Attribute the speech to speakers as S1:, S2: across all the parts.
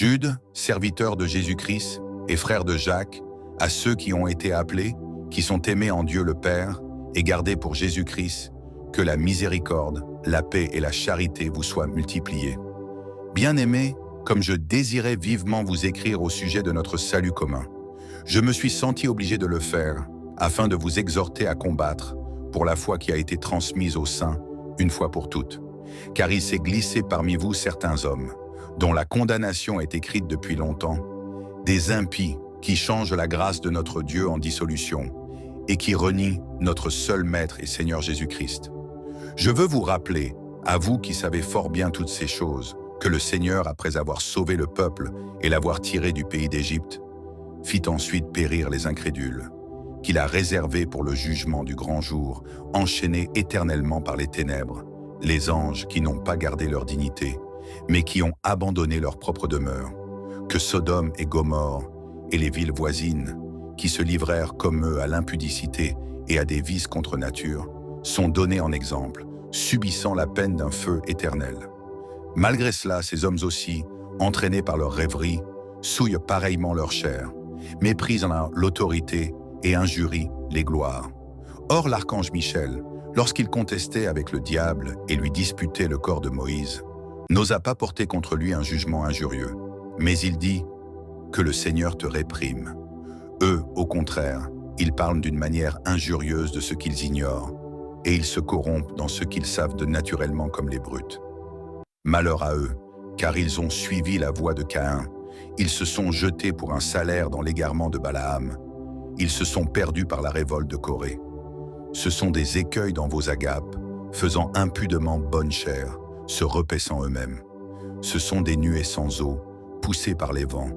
S1: Jude, serviteur de Jésus-Christ et frère de Jacques, à ceux qui ont été appelés, qui sont aimés en Dieu le Père et gardés pour Jésus-Christ, que la miséricorde, la paix et la charité vous soient multipliées. Bien-aimés, comme je désirais vivement vous écrire au sujet de notre salut commun, je me suis senti obligé de le faire afin de vous exhorter à combattre pour la foi qui a été transmise aux saints une fois pour toutes. Car il s'est glissé parmi vous certains hommes, dont la condamnation est écrite depuis longtemps, des impies qui changent la grâce de notre Dieu en dissolution et qui renient notre seul Maître et Seigneur Jésus-Christ. Je veux vous rappeler, à vous qui savez fort bien toutes ces choses, que le Seigneur, après avoir sauvé le peuple et l'avoir tiré du pays d'Égypte, fit ensuite périr les incrédules, qu'il a réservés pour le jugement du grand jour, enchaînés éternellement par les ténèbres, les anges qui n'ont pas gardé leur dignité, mais qui ont abandonné leur propre demeure, que Sodome et Gomorrhe et les villes voisines, qui se livrèrent comme eux à l'impudicité et à des vices contre nature, sont donnés en exemple, subissant la peine d'un feu éternel. Malgré cela, ces hommes aussi, entraînés par leur rêverie, souillent pareillement leur chair, méprisent l'autorité et injurient les gloires. Or l'archange Michel, lorsqu'il contestait avec le diable et lui disputait le corps de Moïse, n'osa pas porter contre lui un jugement injurieux, mais il dit que le Seigneur te réprime. Eux, au contraire, ils parlent d'une manière injurieuse de ce qu'ils ignorent, et ils se corrompent dans ce qu'ils savent de naturellement comme les brutes. Malheur à eux, car ils ont suivi la voie de Caïn, ils se sont jetés pour un salaire dans l'égarement de Balaam, ils se sont perdus par la révolte de Corée. Ce sont des écueils dans vos agapes, faisant impudemment bonne chère, se repaissant eux-mêmes. Ce sont des nuées sans eau, poussées par les vents,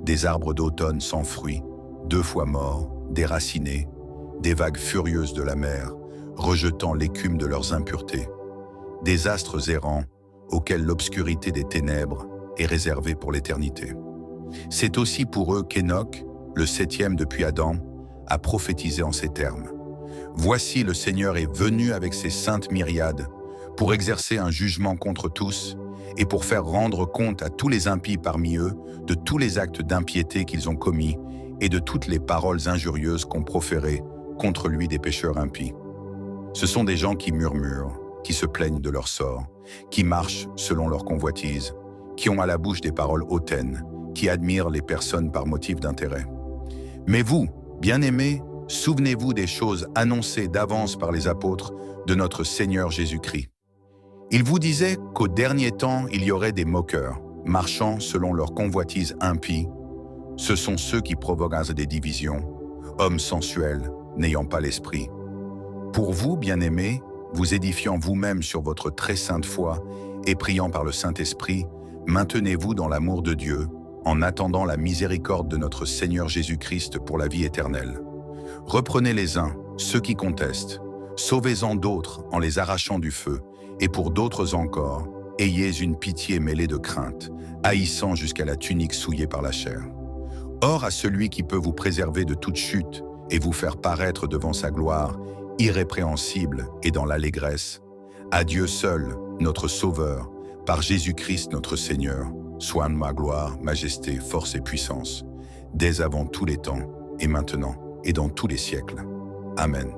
S1: des arbres d'automne sans fruits, 2 fois morts, déracinés, des vagues furieuses de la mer, rejetant l'écume de leurs impuretés, des astres errants auxquels l'obscurité des ténèbres est réservée pour l'éternité. C'est aussi pour eux qu'Enoch, le 7e depuis Adam, a prophétisé en ces termes. Voici le Seigneur est venu avec ses saintes myriades pour exercer un jugement contre tous et pour faire rendre compte à tous les impies parmi eux de tous les actes d'impiété qu'ils ont commis et de toutes les paroles injurieuses qu'ont proférées contre lui des pécheurs impies. Ce sont des gens qui murmurent, qui se plaignent de leur sort, qui marchent selon leur convoitise, qui ont à la bouche des paroles hautaines, qui admirent les personnes par motif d'intérêt. Mais vous, bien-aimés, souvenez-vous des choses annoncées d'avance par les apôtres de notre Seigneur Jésus-Christ. Ils vous disaient qu'au dernier temps, il y aurait des moqueurs, marchant selon leur convoitise impie. Ce sont ceux qui provoquent des divisions, hommes sensuels, n'ayant pas l'esprit. Pour vous, bien-aimés, vous édifiant vous-même sur votre très sainte foi et priant par le Saint-Esprit, maintenez-vous dans l'amour de Dieu, en attendant la miséricorde de notre Seigneur Jésus-Christ pour la vie éternelle. Reprenez les uns, ceux qui contestent, sauvez-en d'autres en les arrachant du feu, et pour d'autres encore, ayez une pitié mêlée de crainte, haïssant jusqu'à la tunique souillée par la chair. Or à celui qui peut vous préserver de toute chute et vous faire paraître devant sa gloire, irrépréhensible et dans l'allégresse, à Dieu seul, notre Sauveur, par Jésus-Christ notre Seigneur, soit ma gloire, majesté, force et puissance, dès avant tous les temps, et maintenant, et dans tous les siècles. Amen.